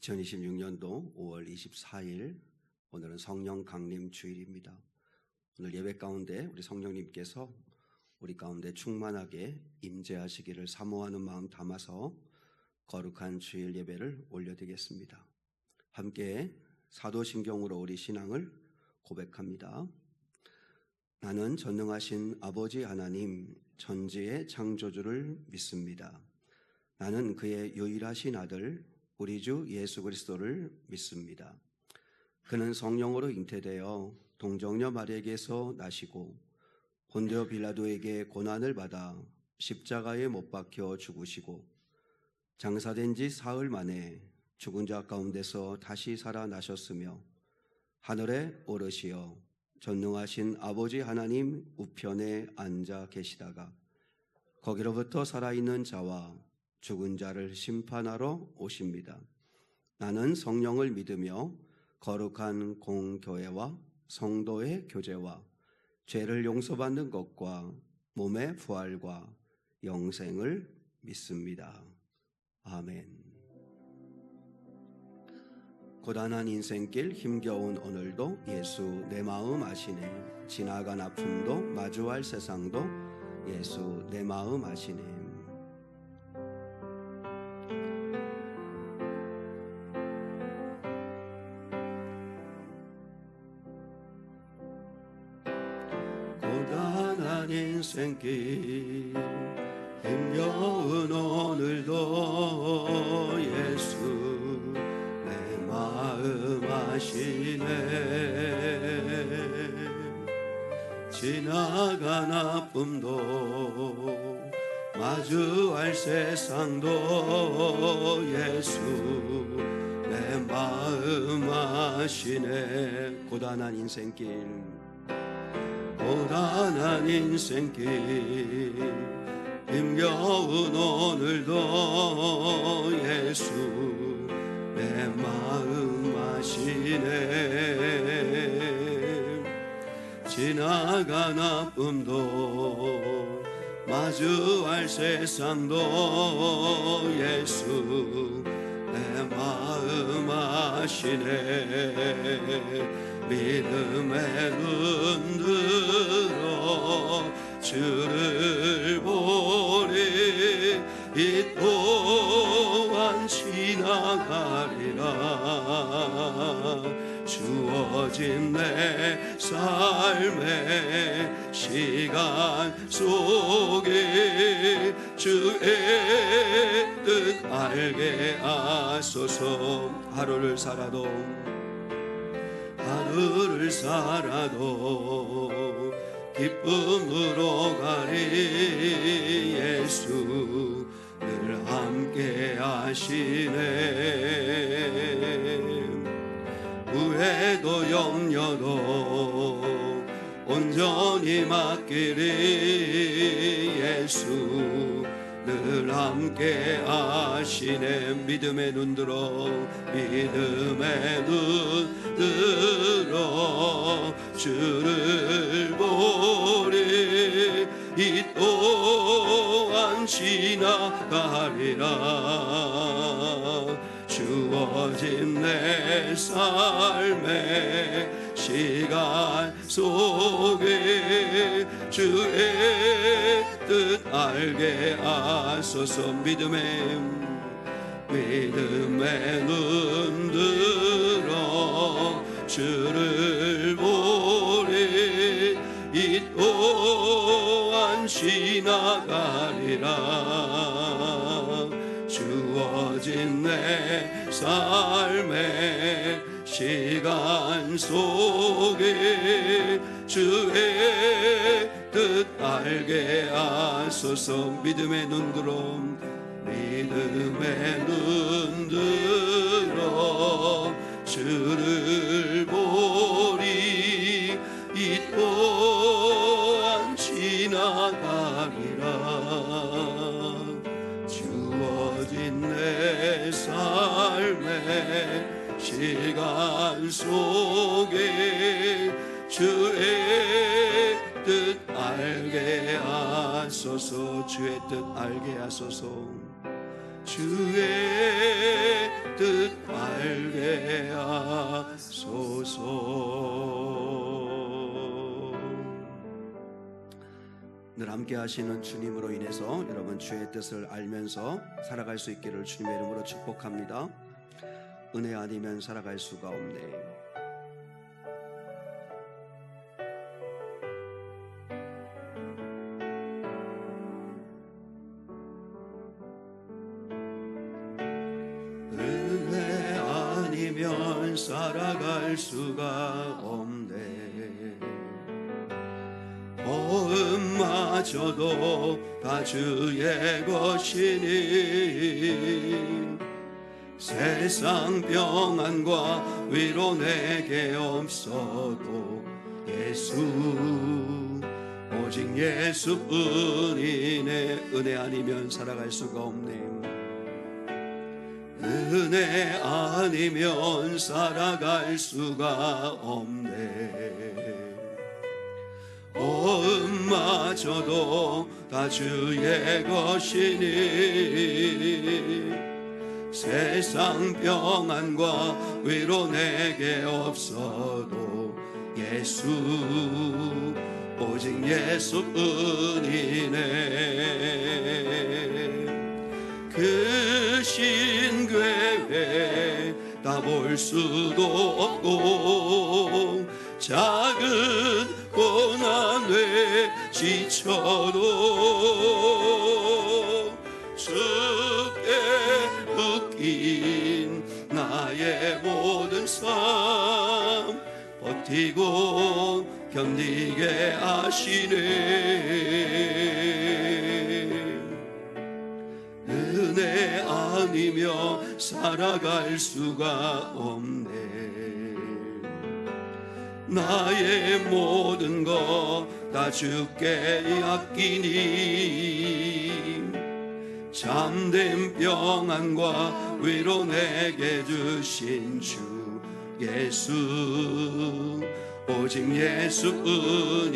2026년도 5월 24일 오늘은 성령 강림 주일입니다. 오늘 예배 가운데 우리 성령님께서 우리 가운데 충만하게 임재하시기를 사모하는 마음 담아서 거룩한 주일 예배를 올려드리겠습니다. 함께 사도신경으로 우리 신앙을 고백합니다. 나는 전능하신 아버지 하나님 전지의 창조주를 믿습니다. 나는 그의 유일하신 아들 우리 주 예수 그리스도를 믿습니다. 그는 성령으로 잉태되어 동정녀 마리아에게서 나시고 본디오 빌라도에게 고난을 받아 십자가에 못 박혀 죽으시고 장사된 지 사흘 만에 죽은 자 가운데서 다시 살아나셨으며 하늘에 오르시어 전능하신 아버지 하나님 우편에 앉아 계시다가 거기로부터 살아있는 자와 죽은 자를 심판하러 오십니다. 나는 성령을 믿으며 거룩한 공교회와 성도의 교제와 죄를 용서받는 것과 몸의 부활과 영생을 믿습니다. 아멘. 고단한 인생길 힘겨운 오늘도 예수 내 마음 아시네. 지나간 아픔도 마주할 세상도 예수 내 마음 아시네. 고단한 인생길 힘겨운 오늘도 예수 내 마음 아시네. 지나간 아픔도 마주할 세상도 예수 내 마음 아시네. 고단한 인생길 고단한 인생길 힘겨운 오늘도 예수 내 마음 아시네. 지나간 아픔도 마주할 세상도 예수 내 마음 아시네. 믿음의 눈 들어 주를 보리. 이 또한 지나가리라. 주어진 내 삶의 시간 속에 주의 뜻 알게 하소서. 하루를 살아도 기쁨으로 가리. 예수 늘 함께 하시네. 후회도 염려도 온전히 맡기리. 예수 늘 함께 하시네. 믿음의 눈 들어 주를 보리. 이 또한 지나가리라. 주어진 내 삶의 시간 속에 주의 뜻 알게 하소서. 믿음의 눈 들어 주를 보리. 이 또한 지나가리라. 주어진 내 삶의 시간 속에 주의 뜻 알게 하소서. 믿음의 눈 들어 주를 보리. 이 또한 지나가리라. 주어진 내 삶의 시간 속에 주의 뜻 알게 하소서. 주의 뜻 알게 하소서. 주의 뜻 알게 늘 함께 하시는 주님으로 인해서 여러분 주의 뜻을 알면서 살아갈 수 있기를 주님의 이름으로 축복합니다. 은혜 아니면 살아갈 수가 없네. 은혜 아니면 살아갈 수가 없네. 마저도 다 주의 것이니 세상 평안과 위로 내게 없어도 예수 오직 예수뿐이네. 은혜 아니면 살아갈 수가 없네. 은혜 아니면 살아갈 수가 없네. 마저도 다 주의 것이니 세상 평안과 위로 내게 없어도 예수 오직 예수뿐이네. 그 신궤에 다 볼 수도 없고 작은 고난에 지쳐도 주께 묶인 나의 모든 삶 버티고 견디게 하시네. 은혜 아니며 살아갈 수가 없네. 나의 모든 것 다 주께 아끼니 참된 평안과 위로 내게 주신 주 예수 오직 예수뿐이네.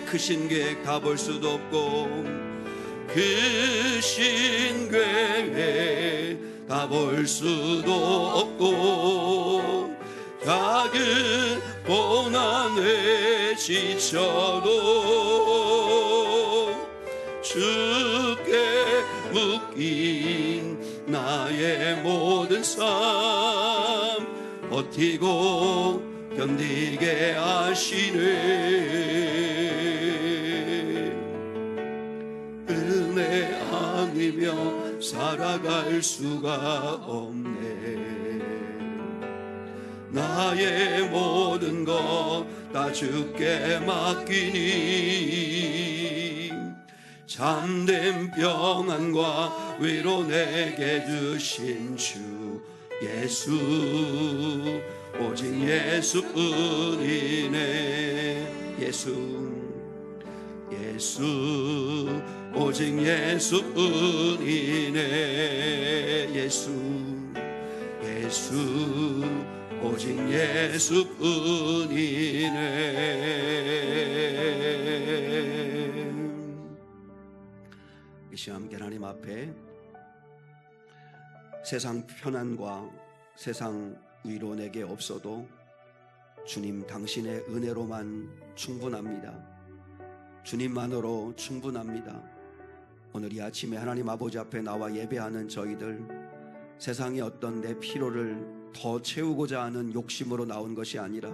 크신 계획 다 볼 수도 없고 그 신궤에 다 볼 수도 없고 작은 고난에 지쳐도 주께 묶인 나의 모든 삶 버티고 견디게 하시네. 은혜 아니며 살아갈 수가 없네. 나의 모든 것 다 주께 맡기니 참된 평안과 위로 내게 주신 주 예수 오직 예수뿐이네. 예수 오직 예수뿐이네. 예수 오직 예수뿐이네. 이 시간 함께 하나님 앞에 세상 편안과 세상 위로 내게 없어도 주님 당신의 은혜로만 충분합니다. 주님만으로 충분합니다. 오늘 이 아침에 하나님 아버지 앞에 나와 예배하는 저희들 세상의 어떤 내 필요를 더 채우고자 하는 욕심으로 나온 것이 아니라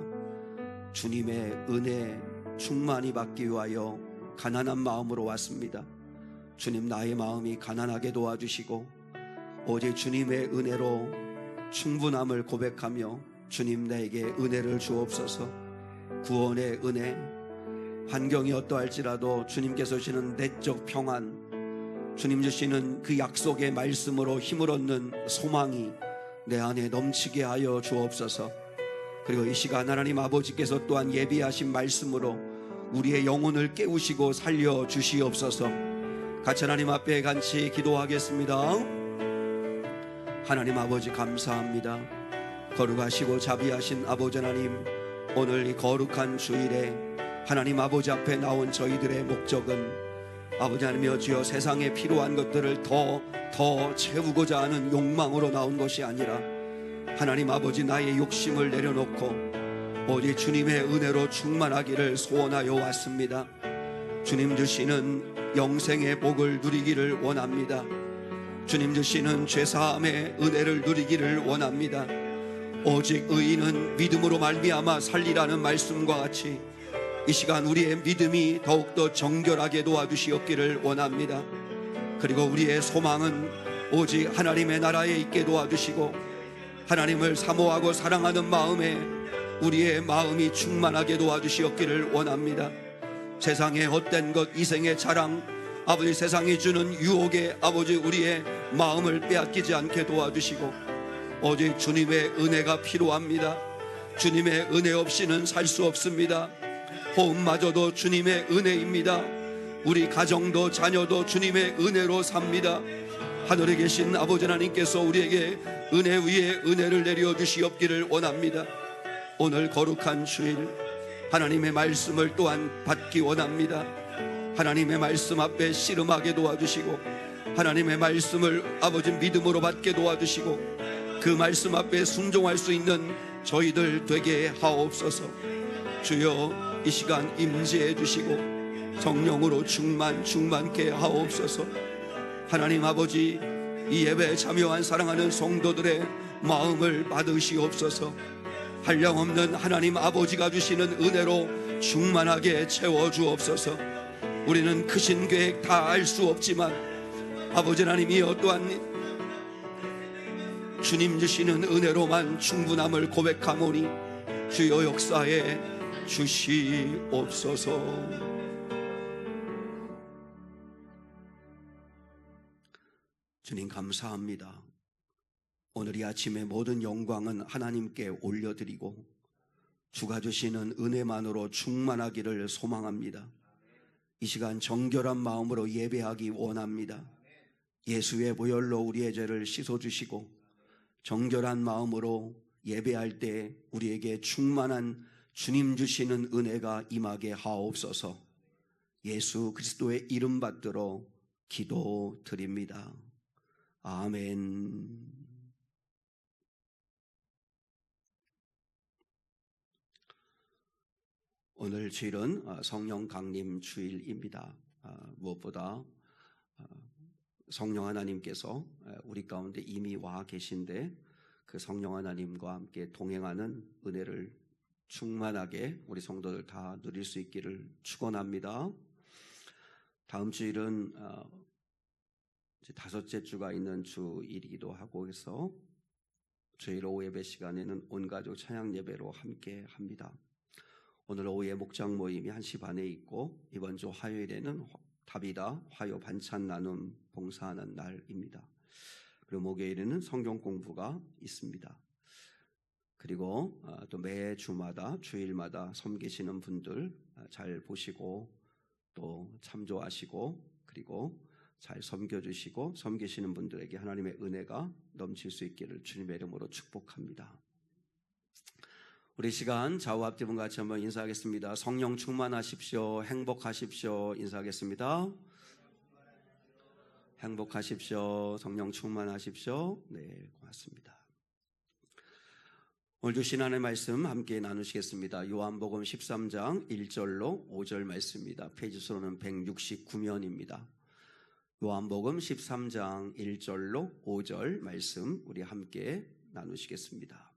주님의 은혜 충만히 받기 위하여 가난한 마음으로 왔습니다. 주님 나의 마음이 가난하게 도와주시고 오직 주님의 은혜로 충분함을 고백하며 주님 나에게 은혜를 주옵소서. 구원의 은혜, 환경이 어떠할지라도 주님께서 주시는 내적 평안, 주님 주시는 그 약속의 말씀으로 힘을 얻는 소망이 내 안에 넘치게 하여 주옵소서. 그리고 이 시간 하나님 아버지께서 또한 예비하신 말씀으로 우리의 영혼을 깨우시고 살려 주시옵소서. 같이 하나님 앞에 같이 기도하겠습니다. 하나님 아버지 감사합니다. 거룩하시고 자비하신 아버지 하나님, 오늘 이 거룩한 주일에 하나님 아버지 앞에 나온 저희들의 목적은 아버지 하나님이여 주여 세상에 필요한 것들을 더 채우고자 하는 욕망으로 나온 것이 아니라 하나님 아버지, 나의 욕심을 내려놓고 오직 주님의 은혜로 충만하기를 소원하여 왔습니다. 주님 주시는 영생의 복을 누리기를 원합니다. 주님 주시는 죄사함의 은혜를 누리기를 원합니다. 오직 의인은 믿음으로 말미암아 살리라는 말씀과 같이 이 시간 우리의 믿음이 더욱더 정결하게 도와주시옵기를 원합니다. 그리고 우리의 소망은 오직 하나님의 나라에 있게 도와주시고 하나님을 사모하고 사랑하는 마음에 우리의 마음이 충만하게 도와주시옵기를 원합니다. 세상의 헛된 것, 이생의 자랑, 아버지 세상이 주는 유혹에 아버지 우리의 마음을 빼앗기지 않게 도와주시고 오직 주님의 은혜가 필요합니다. 주님의 은혜 없이는 살 수 없습니다. 호흡마저도 주님의 은혜입니다. 우리 가정도 자녀도 주님의 은혜로 삽니다. 하늘에 계신 아버지 하나님께서 우리에게 은혜 위에 은혜를 내려 주시옵기를 원합니다. 오늘 거룩한 주일 하나님의 말씀을 또한 받기 원합니다. 하나님의 말씀 앞에 씨름하게 도와주시고 하나님의 말씀을 아버지 믿음으로 받게 도와주시고 그 말씀 앞에 순종할 수 있는 저희들 되게 하옵소서. 주여 이 시간 임재해 주시고 성령으로 충만케 하옵소서. 하나님 아버지, 이 예배에 참여한 사랑하는 성도들의 마음을 받으시옵소서. 한량없는 하나님 아버지가 주시는 은혜로 충만하게 채워주옵소서. 우리는 크신 계획 다 알 수 없지만 아버지 하나님이 어떠한 주님 주시는 은혜로만 충분함을 고백하오니 주여 역사에 주시옵소서. 주님 감사합니다. 오늘 이 아침에 모든 영광은 하나님께 올려드리고 주가 주시는 은혜만으로 충만하기를 소망합니다. 이 시간 정결한 마음으로 예배하기 원합니다. 예수의 보혈로 우리의 죄를 씻어주시고 정결한 마음으로 예배할 때 우리에게 충만한 주님 주시는 은혜가 임하게 하옵소서. 예수 그리스도의 이름 받들어 기도드립니다. 아멘. 오늘 주일은 성령 강림 주일입니다. 무엇보다 성령 하나님께서 우리 가운데 이미 와 계신데 그 성령 하나님과 함께 동행하는 은혜를 충만하게 우리 성도들 다 누릴 수 있기를 축원합니다. 다음 주일은 이제 다섯째 주가 있는 주일이기도 하고 해서 주일 오후 예배 시간에는 온 가족 찬양 예배로 함께 합니다. 오늘 오후에 목장 모임이 1시 반에 있고 이번 주 화요일에는 답이다 화요 반찬 나눔 봉사하는 날입니다. 그리고 목요일에는 성경 공부가 있습니다. 그리고 또 매 주마다 주일마다 섬기시는 분들 잘 보시고 또 참조하시고 그리고 잘 섬겨주시고 섬기시는 분들에게 하나님의 은혜가 넘칠 수 있기를 주님의 이름으로 축복합니다. 우리 시간 좌우 앞뒤분 같이 한번 인사하겠습니다. 성령 충만하십시오. 행복하십시오. 인사하겠습니다. 행복하십시오. 성령 충만하십시오. 네, 고맙습니다. 오늘 주신 하나님의 말씀 함께 나누시겠습니다. 요한복음 13장 1절로 5절 말씀입니다. 페이지 수로는 169면입니다. 요한복음 13장 1절로 5절 말씀 우리 함께 나누시겠습니다.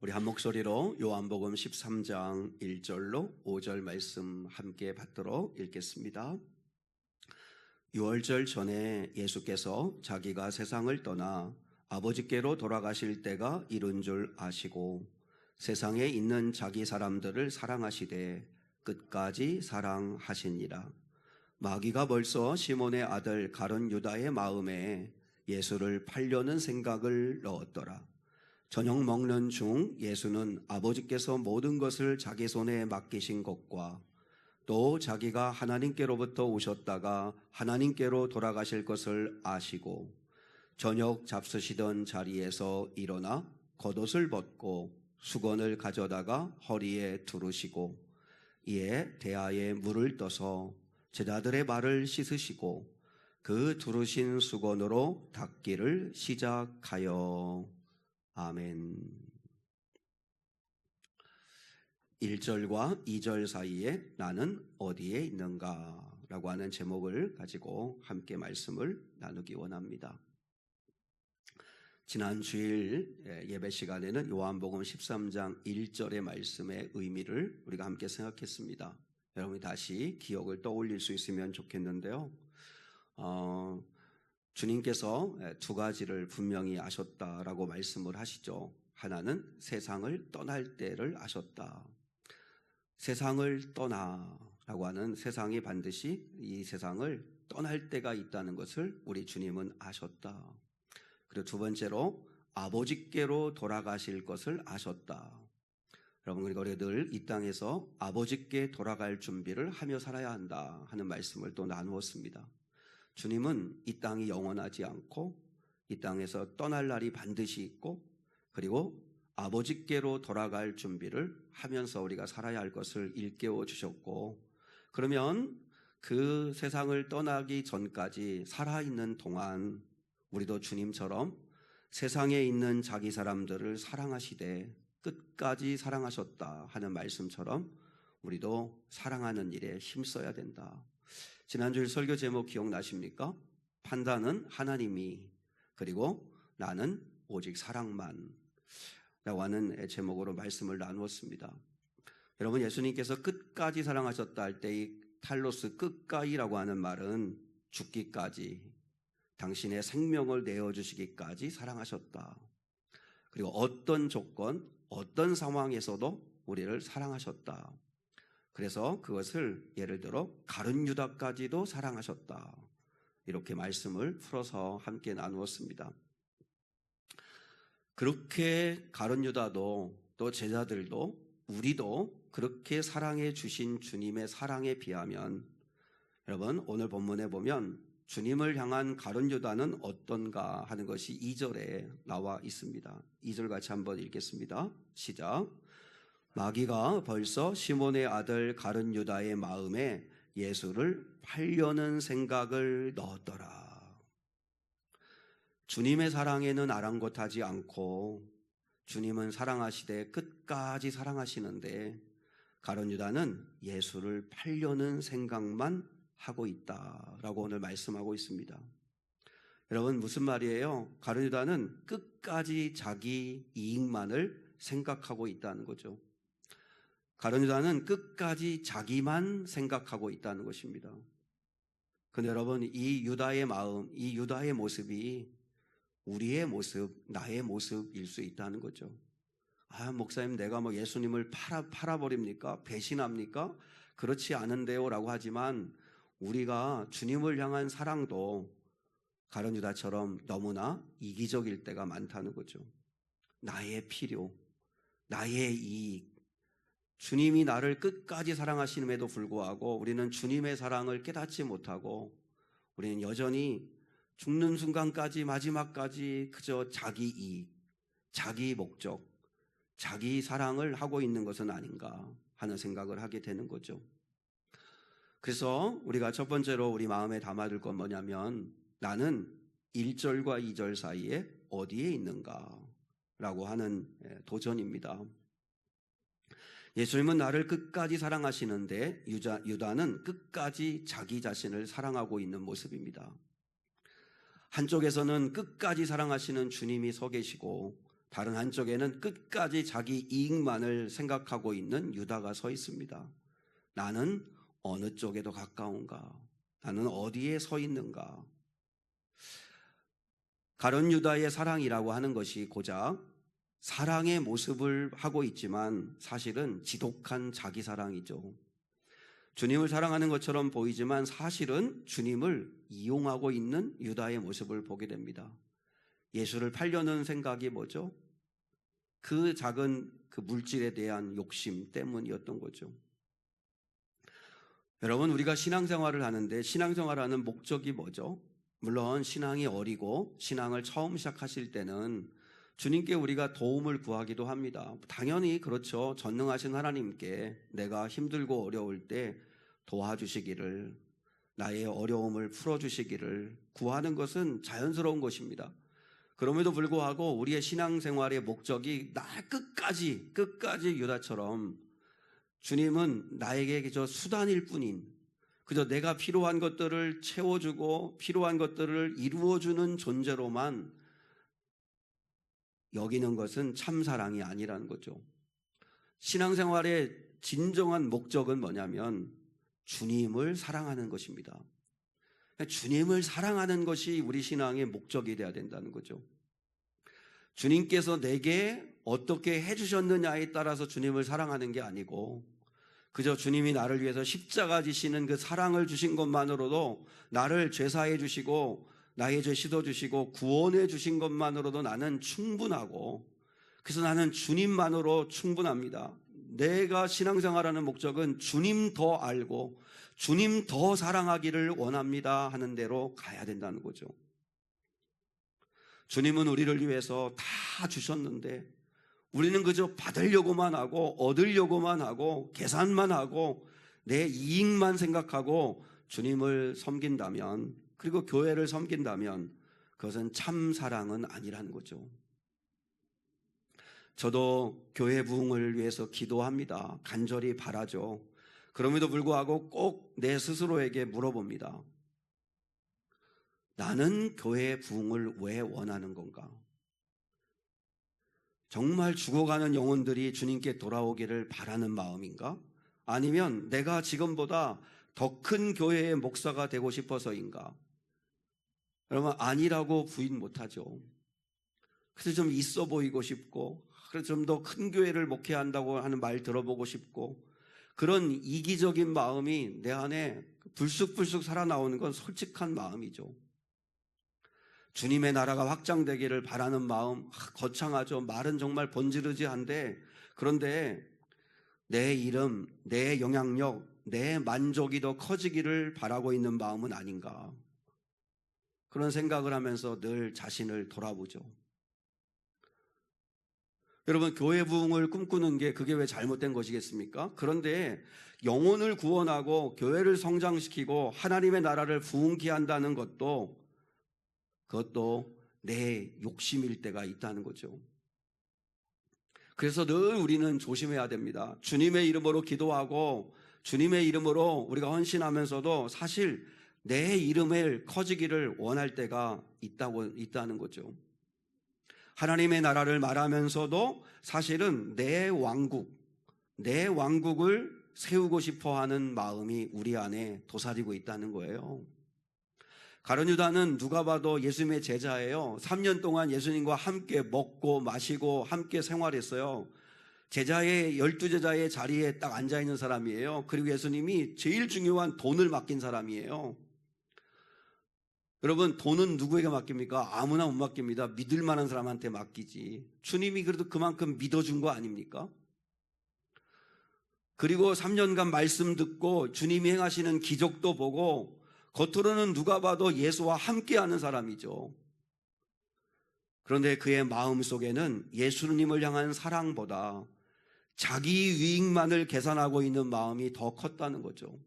우리 한 목소리로 요한복음 13장 1절로 5절 말씀 함께 받도록 읽겠습니다. 6월절 전에 예수께서 자기가 세상을 떠나 아버지께로 돌아가실 때가 이른 줄 아시고 세상에 있는 자기 사람들을 사랑하시되 끝까지 사랑하시니라. 마귀가 벌써 시몬의 아들 가룟 유다의 마음에 예수를 팔려는 생각을 넣었더라. 저녁 먹는 중 예수는 아버지께서 모든 것을 자기 손에 맡기신 것과 또 자기가 하나님께로부터 오셨다가 하나님께로 돌아가실 것을 아시고 저녁 잡수시던 자리에서 일어나 겉옷을 벗고 수건을 가져다가 허리에 두르시고 이에 대야에 물을 떠서 제자들의 발을 씻으시고 그 두르신 수건으로 닦기를 시작하여. 아멘. 1절과 2절 사이에 나는 어디에 있는가 라고 하는 제목을 가지고 함께 말씀을 나누기 원합니다. 지난 주일 예배 시간에는 요한복음 13장 1절의 말씀의 의미를 우리가 함께 생각했습니다. 여러분이 다시 기억을 떠올릴 수 있으면 좋겠는데요. 주님께서 두 가지를 분명히 아셨다라고 말씀을 하시죠. 하나는 세상을 떠날 때를 아셨다. 세상을 떠나라고 하는, 세상이 반드시 이 세상을 떠날 때가 있다는 것을 우리 주님은 아셨다. 그리고 두 번째로 아버지께로 돌아가실 것을 아셨다. 여러분, 우리가 늘 이 땅에서 아버지께 돌아갈 준비를 하며 살아야 한다 하는 말씀을 또 나누었습니다. 주님은 이 땅이 영원하지 않고 이 땅에서 떠날 날이 반드시 있고, 그리고 아버지께로 돌아갈 준비를 하면서 우리가 살아야 할 것을 일깨워 주셨고, 그러면 그 세상을 떠나기 전까지 살아있는 동안 우리도 주님처럼 세상에 있는 자기 사람들을 사랑하시되 끝까지 사랑하셨다 하는 말씀처럼 우리도 사랑하는 일에 힘써야 된다. 지난주일 설교 제목 기억나십니까? 판단은 하나님이, 그리고 나는 오직 사랑만 라고 하는 제목으로 말씀을 나누었습니다. 여러분, 예수님께서 끝까지 사랑하셨다 할 때 이 탈로스 끝까지라고 하는 말은 죽기까지, 당신의 생명을 내어주시기까지 사랑하셨다. 그리고 어떤 조건, 어떤 상황에서도 우리를 사랑하셨다. 그래서 그것을 예를 들어 가룟 유다까지도 사랑하셨다. 이렇게 말씀을 풀어서 함께 나누었습니다. 그렇게 가룟 유다도, 또 제자들도, 우리도 그렇게 사랑해 주신 주님의 사랑에 비하면, 여러분, 오늘 본문에 보면 주님을 향한 가룟 유다는 어떤가 하는 것이 2절에 나와 있습니다. 2절 같이 한번 읽겠습니다. 시작. 마귀가 벌써 시몬의 아들 가룟 유다의 마음에 예수를 팔려는 생각을 넣었더라. 주님의 사랑에는 아랑곳하지 않고 주님은 사랑하시되 끝까지 사랑하시는데, 가룟 유다는 예수를 팔려는 생각만 하고 있다라고 오늘 말씀하고 있습니다. 여러분, 무슨 말이에요? 가룟 유다는 끝까지 자기 이익만을 생각하고 있다는 거죠. 가룟 유다는 끝까지 자기만 생각하고 있다는 것입니다. 그런데 여러분, 이 유다의 마음, 이 유다의 모습이 우리의 모습, 나의 모습일 수 있다는 거죠. 아, 목사님, 내가 뭐 예수님을 팔아버립니까? 배신합니까? 그렇지 않은데요 라고 하지만, 우리가 주님을 향한 사랑도 가룟 유다처럼 너무나 이기적일 때가 많다는 거죠. 나의 필요, 나의 이익, 주님이 나를 끝까지 사랑하심에도 불구하고 우리는 주님의 사랑을 깨닫지 못하고, 우리는 여전히 죽는 순간까지, 마지막까지 그저 자기 이익, 자기 목적, 자기 사랑을 하고 있는 것은 아닌가 하는 생각을 하게 되는 거죠. 그래서 우리가 첫 번째로 우리 마음에 담아둘 건 뭐냐면, 나는 1절과 2절 사이에 어디에 있는가 라고 하는 도전입니다. 예수님은 나를 끝까지 사랑하시는데 유다는 끝까지 자기 자신을 사랑하고 있는 모습입니다. 한쪽에서는 끝까지 사랑하시는 주님이 서 계시고, 다른 한쪽에는 끝까지 자기 이익만을 생각하고 있는 유다가 서 있습니다. 나는 어느 쪽에도 가까운가? 나는 어디에 서 있는가? 가룟 유다의 사랑이라고 하는 것이 고작 사랑의 모습을 하고 있지만 사실은 지독한 자기 사랑이죠. 주님을 사랑하는 것처럼 보이지만 사실은 주님을 이용하고 있는 유다의 모습을 보게 됩니다. 예수를 팔려는 생각이 뭐죠? 그 작은 그 물질에 대한 욕심 때문이었던 거죠. 여러분, 우리가 신앙생활을 하는데 신앙생활하는 목적이 뭐죠? 물론 신앙이 어리고 신앙을 처음 시작하실 때는 주님께 우리가 도움을 구하기도 합니다. 당연히 그렇죠. 전능하신 하나님께 내가 힘들고 어려울 때 도와주시기를, 나의 어려움을 풀어주시기를 구하는 것은 자연스러운 것입니다. 그럼에도 불구하고 우리의 신앙생활의 목적이 날 끝까지 유다처럼 주님은 나에게 그저 수단일 뿐인, 그저 내가 필요한 것들을 채워주고 필요한 것들을 이루어주는 존재로만 여기는 것은 참사랑이 아니라는 거죠. 신앙생활의 진정한 목적은 뭐냐면 주님을 사랑하는 것입니다. 주님을 사랑하는 것이 우리 신앙의 목적이 되어야 된다는 거죠. 주님께서 내게 어떻게 해주셨느냐에 따라서 주님을 사랑하는 게 아니고, 그저 주님이 나를 위해서 십자가 지시는 그 사랑을 주신 것만으로도, 나를 죄사해 주시고 나의 죄 씻어주시고 구원해 주신 것만으로도 나는 충분하고, 그래서 나는 주님만으로 충분합니다. 내가 신앙생활하는 목적은 주님 더 알고 주님 더 사랑하기를 원합니다 하는 대로 가야 된다는 거죠. 주님은 우리를 위해서 다 주셨는데 우리는 그저 받으려고만 하고 얻으려고만 하고 계산만 하고 내 이익만 생각하고 주님을 섬긴다면, 그리고 교회를 섬긴다면 그것은 참 사랑은 아니라는 거죠. 저도 교회 부흥을 위해서 기도합니다. 간절히 바라죠. 그럼에도 불구하고 꼭 내 스스로에게 물어봅니다. 나는 교회 부흥을 왜 원하는 건가? 정말 죽어가는 영혼들이 주님께 돌아오기를 바라는 마음인가? 아니면 내가 지금보다 더 큰 교회의 목사가 되고 싶어서인가? 여러분, 아니라고 부인 못하죠. 그래서 좀 있어 보이고 싶고, 그래서 좀 더 큰 교회를 목회한다고 하는 말 들어보고 싶고, 그런 이기적인 마음이 내 안에 불쑥불쑥 살아나오는 건 솔직한 마음이죠. 주님의 나라가 확장되기를 바라는 마음 거창하죠. 말은 정말 번지르지한데, 그런데 내 이름, 내 영향력, 내 만족이 더 커지기를 바라고 있는 마음은 아닌가, 그런 생각을 하면서 늘 자신을 돌아보죠. 여러분, 교회 부흥을 꿈꾸는 게 그게 왜 잘못된 것이겠습니까? 그런데 영혼을 구원하고 교회를 성장시키고 하나님의 나라를 부흥케 한다는 것도, 그것도 내 욕심일 때가 있다는 거죠. 그래서 늘 우리는 조심해야 됩니다. 주님의 이름으로 기도하고 주님의 이름으로 우리가 헌신하면서도 사실 내 이름을 커지기를 원할 때가 있다는 거죠. 하나님의 나라를 말하면서도 사실은 내 왕국을 세우고 싶어하는 마음이 우리 안에 도사리고 있다는 거예요. 가룟 유다는 누가 봐도 예수님의 제자예요. 3년 동안 예수님과 함께 먹고 마시고 함께 생활했어요. 12제자의 자리에 딱 앉아있는 사람이에요. 그리고 예수님이 제일 중요한 돈을 맡긴 사람이에요. 여러분, 돈은 누구에게 맡깁니까? 아무나 못 맡깁니다. 믿을 만한 사람한테 맡기지. 주님이 그래도 그만큼 믿어준 거 아닙니까? 그리고 3년간 말씀 듣고 주님이 행하시는 기적도 보고, 겉으로는 누가 봐도 예수와 함께하는 사람이죠. 그런데 그의 마음속에는 예수님을 향한 사랑보다 자기 유익만을 계산하고 있는 마음이 더 컸다는 거죠.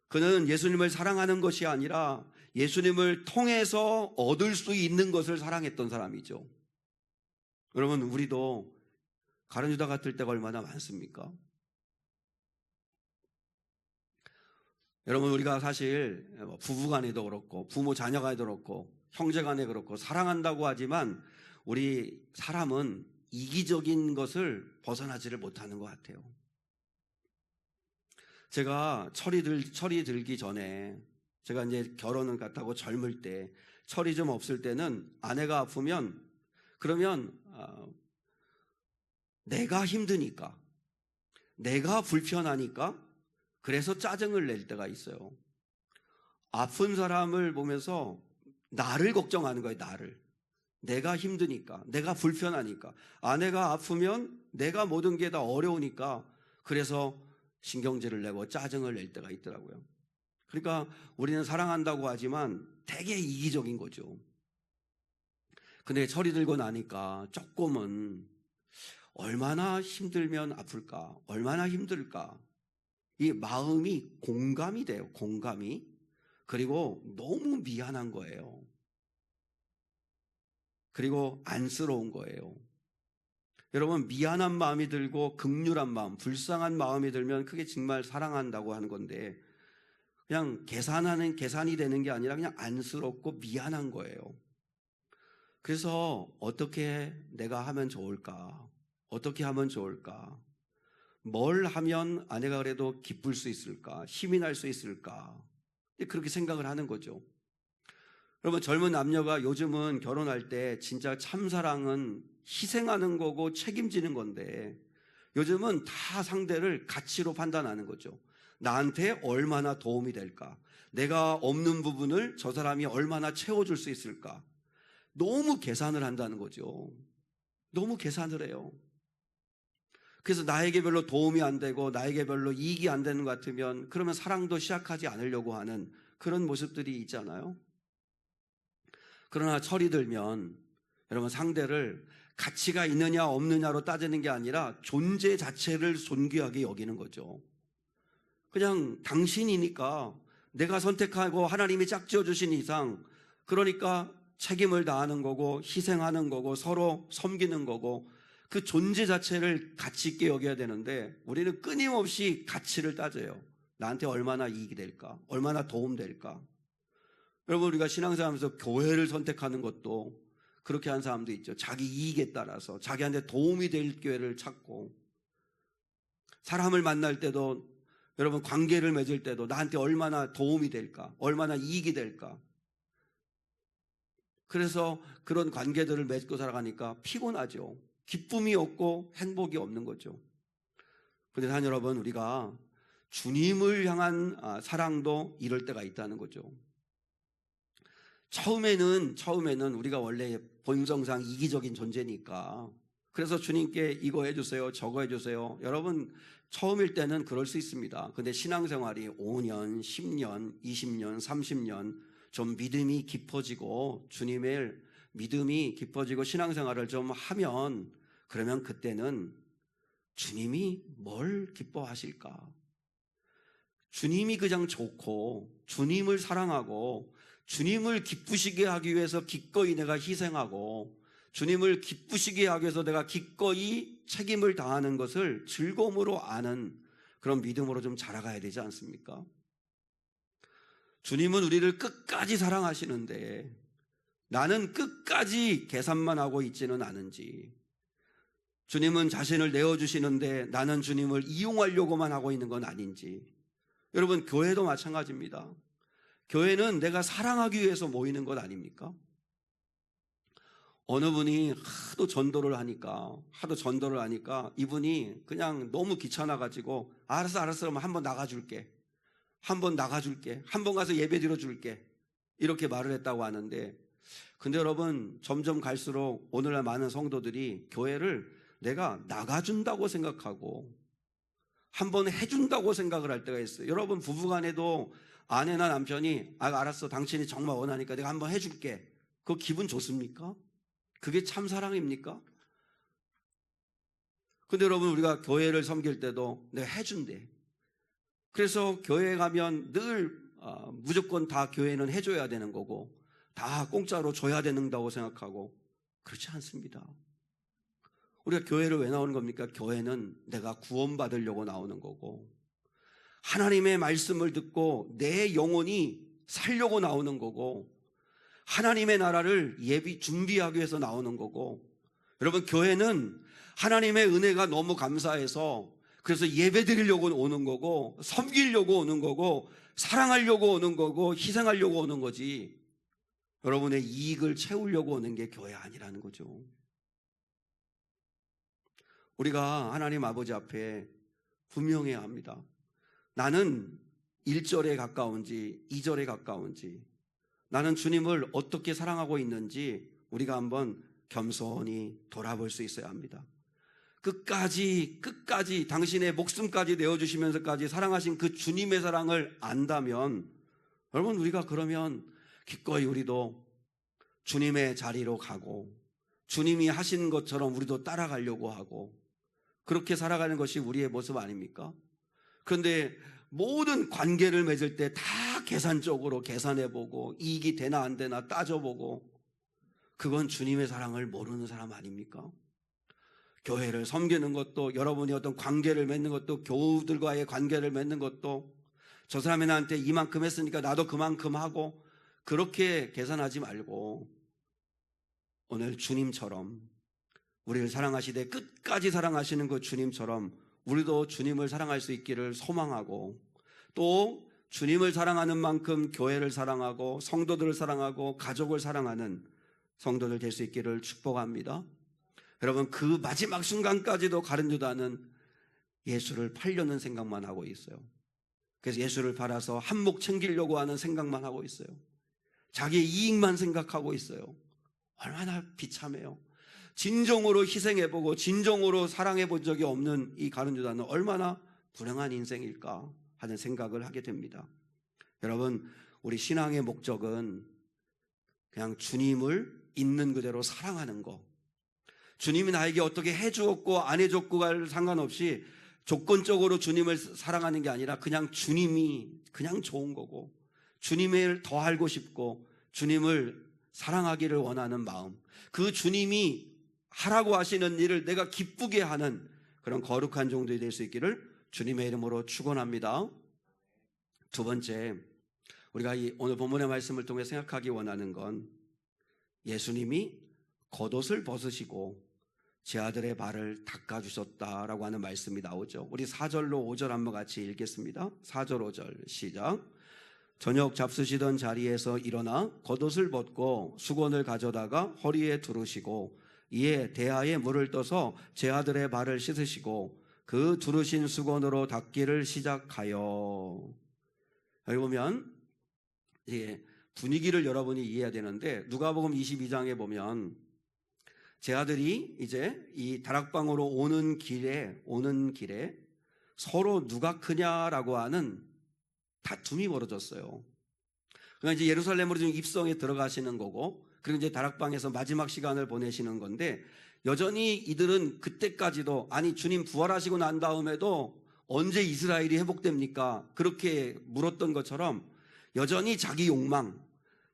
그는 예수님을 사랑하는 것이 아니라 예수님을 통해서 얻을 수 있는 것을 사랑했던 사람이죠. 여러분, 우리도 가룟 유다 같을 때가 얼마나 많습니까? 여러분, 우리가 사실 부부간에도 그렇고 부모 자녀간에도 그렇고 형제간에 그렇고 사랑한다고 하지만 우리 사람은 이기적인 것을 벗어나지를 못하는 것 같아요. 제가 철이 들기 전에, 제가 이제 결혼을 갔다고 젊을 때, 철이 좀 없을 때는 아내가 아프면, 그러면 내가 힘드니까, 내가 불편하니까, 그래서 짜증을 낼 때가 있어요. 아픈 사람을 보면서 나를 걱정하는 거예요. 내가 힘드니까, 내가 불편하니까, 아내가 아프면 내가 모든 게 다 어려우니까, 그래서 신경질을 내고 짜증을 낼 때가 있더라고요. 그러니까 우리는 사랑한다고 하지만 되게 이기적인 거죠. 근데 철이 들고 나니까 조금은 얼마나 힘들면 아플까, 얼마나 힘들까, 이 마음이 공감이 돼요. 공감이. 그리고 너무 미안한 거예요. 그리고 안쓰러운 거예요. 여러분, 미안한 마음이 들고 긍휼한 마음, 불쌍한 마음이 들면 그게 정말 사랑한다고 하는 건데, 그냥 계산이 되는 게 아니라 그냥 안쓰럽고 미안한 거예요. 그래서 어떻게 내가 하면 좋을까? 어떻게 하면 좋을까? 뭘 하면 아내가 그래도 기쁠 수 있을까? 힘이 날 수 있을까? 그렇게 생각을 하는 거죠. 여러분, 젊은 남녀가 요즘은 결혼할 때 진짜 참사랑은 희생하는 거고 책임지는 건데, 요즘은 다 상대를 가치로 판단하는 거죠. 나한테 얼마나 도움이 될까? 내가 없는 부분을 저 사람이 얼마나 채워줄 수 있을까? 너무 계산을 한다는 거죠. 너무 계산을 해요. 그래서 나에게 별로 도움이 안 되고 나에게 별로 이익이 안 되는 것 같으면 그러면 사랑도 시작하지 않으려고 하는 그런 모습들이 있잖아요. 그러나 철이 들면 여러분, 상대를 가치가 있느냐 없느냐로 따지는 게 아니라 존재 자체를 존귀하게 여기는 거죠. 그냥 당신이니까, 내가 선택하고 하나님이 짝지어 주신 이상, 그러니까 책임을 다하는 거고 희생하는 거고 서로 섬기는 거고, 그 존재 자체를 가치 있게 여겨야 되는데 우리는 끊임없이 가치를 따져요. 나한테 얼마나 이익이 될까? 얼마나 도움될까? 여러분, 우리가 신앙생활하면서 교회를 선택하는 것도 그렇게 한 사람도 있죠. 자기 이익에 따라서 자기한테 도움이 될 교회를 찾고, 사람을 만날 때도, 여러분, 관계를 맺을 때도 나한테 얼마나 도움이 될까? 얼마나 이익이 될까? 그래서 그런 관계들을 맺고 살아가니까 피곤하죠. 기쁨이 없고 행복이 없는 거죠. 그런데 사랑 여러분, 우리가 주님을 향한 사랑도 이럴 때가 있다는 거죠. 처음에는 우리가 원래 본성상 이기적인 존재니까, 그래서 주님께 이거 해주세요, 저거 해주세요. 여러분, 처음일 때는 그럴 수 있습니다. 근데 신앙생활이 5년, 10년, 20년, 30년 좀 믿음이 깊어지고, 주님의 믿음이 깊어지고 신앙생활을 좀 하면, 그러면 그때는 주님이 뭘 기뻐하실까? 주님이 그냥 좋고, 주님을 사랑하고, 주님을 기쁘시게 하기 위해서 기꺼이 내가 희생하고, 주님을 기쁘시게 하기 위해서 내가 기꺼이 책임을 다하는 것을 즐거움으로 아는 그런 믿음으로 좀 자라가야 되지 않습니까? 주님은 우리를 끝까지 사랑하시는데 나는 끝까지 계산만 하고 있지는 않은지, 주님은 자신을 내어주시는데 나는 주님을 이용하려고만 하고 있는 건 아닌지. 여러분, 교회도 마찬가지입니다. 교회는 내가 사랑하기 위해서 모이는 것 아닙니까? 어느 분이 하도 전도를 하니까 이분이 그냥 너무 귀찮아가지고, 알았어 그러면 한번 나가줄게, 한번 가서 예배 드려줄게, 이렇게 말을 했다고 하는데, 근데 여러분, 점점 갈수록 오늘날 많은 성도들이 교회를 내가 나가준다고 생각하고 한번 해준다고 생각을 할 때가 있어요. 여러분, 부부간에도 아내나 남편이 알았어, 당신이 정말 원하니까 내가 한번 해줄게, 그거 기분 좋습니까? 그게 참 사랑입니까? 근데 여러분, 우리가 교회를 섬길 때도 내가 해준대. 그래서 교회에 가면 늘 무조건 다 교회는 해줘야 되는 거고 다 공짜로 줘야 된다고 생각하고, 그렇지 않습니다. 우리가 교회를 왜 나오는 겁니까? 교회는 내가 구원받으려고 나오는 거고, 하나님의 말씀을 듣고 내 영혼이 살려고 나오는 거고, 하나님의 나라를 준비하기 위해서 나오는 거고, 여러분, 교회는 하나님의 은혜가 너무 감사해서 그래서 예배 드리려고 오는 거고, 섬기려고 오는 거고, 사랑하려고 오는 거고, 희생하려고 오는 거지, 여러분의 이익을 채우려고 오는 게 교회 아니라는 거죠. 우리가 하나님 아버지 앞에 분명해야 합니다. 나는 1절에 가까운지 2절에 가까운지, 나는 주님을 어떻게 사랑하고 있는지 우리가 한번 겸손히 돌아볼 수 있어야 합니다. 끝까지 당신의 목숨까지 내어주시면서까지 사랑하신 그 주님의 사랑을 안다면, 여러분, 우리가 그러면 기꺼이 우리도 주님의 자리로 가고 주님이 하신 것처럼 우리도 따라가려고 하고, 그렇게 살아가는 것이 우리의 모습 아닙니까? 그런데 모든 관계를 맺을 때 다 계산적으로 계산해보고 이익이 되나 안 되나 따져보고, 그건 주님의 사랑을 모르는 사람 아닙니까? 교회를 섬기는 것도, 여러분이 어떤 관계를 맺는 것도, 교우들과의 관계를 맺는 것도, 저 사람이 나한테 이만큼 했으니까 나도 그만큼 하고, 그렇게 계산하지 말고 오늘 주님처럼, 우리를 사랑하시되 끝까지 사랑하시는 그 주님처럼 우리도 주님을 사랑할 수 있기를 소망하고, 또 주님을 사랑하는 만큼 교회를 사랑하고 성도들을 사랑하고 가족을 사랑하는 성도들 될 수 있기를 축복합니다. 여러분, 그 마지막 순간까지도 가룟 유다는 예수를 팔려는 생각만 하고 있어요. 그래서 예수를 팔아서 한몫 챙기려고 하는 생각만 하고 있어요. 자기의 이익만 생각하고 있어요. 얼마나 비참해요. 진정으로 희생해보고 진정으로 사랑해본 적이 없는 이 가룟 유다는 얼마나 불행한 인생일까 하는 생각을 하게 됩니다. 여러분, 우리 신앙의 목적은 그냥 주님을 있는 그대로 사랑하는 거, 주님이 나에게 어떻게 해주었고 안 해줬고가 상관없이 조건적으로 주님을 사랑하는 게 아니라 그냥 주님이 그냥 좋은 거고, 주님을 더 알고 싶고 주님을 사랑하기를 원하는 마음, 그 주님이 하라고 하시는 일을 내가 기쁘게 하는 그런 거룩한 종들이 될 수 있기를 주님의 이름으로 축원합니다. 두 번째, 우리가 오늘 본문의 말씀을 통해 생각하기 원하는 건, 예수님이 겉옷을 벗으시고 제 아들의 발을 닦아주셨다라고 하는 말씀이 나오죠. 우리 4절로 5절 한번 같이 읽겠습니다. 4절 5절 시작. 저녁 잡수시던 자리에서 일어나 겉옷을 벗고 수건을 가져다가 허리에 두르시고 이에 대야에 물을 떠서 제 아들의 발을 씻으시고 그 두르신 수건으로 닦기를 시작하여. 여기 보면 분위기를 여러분이 이해해야 되는데, 누가복음 22장에 보면 제 아들이 이제 이 다락방으로 오는 길에 서로 누가 크냐라고 하는 다툼이 벌어졌어요. 그러니까 이제 예루살렘으로 지금 입성에 들어가시는 거고, 그리고 이제 다락방에서 마지막 시간을 보내시는 건데, 여전히 이들은 그때까지도, 아니 주님 부활하시고 난 다음에도 언제 이스라엘이 회복됩니까? 그렇게 물었던 것처럼 여전히 자기 욕망,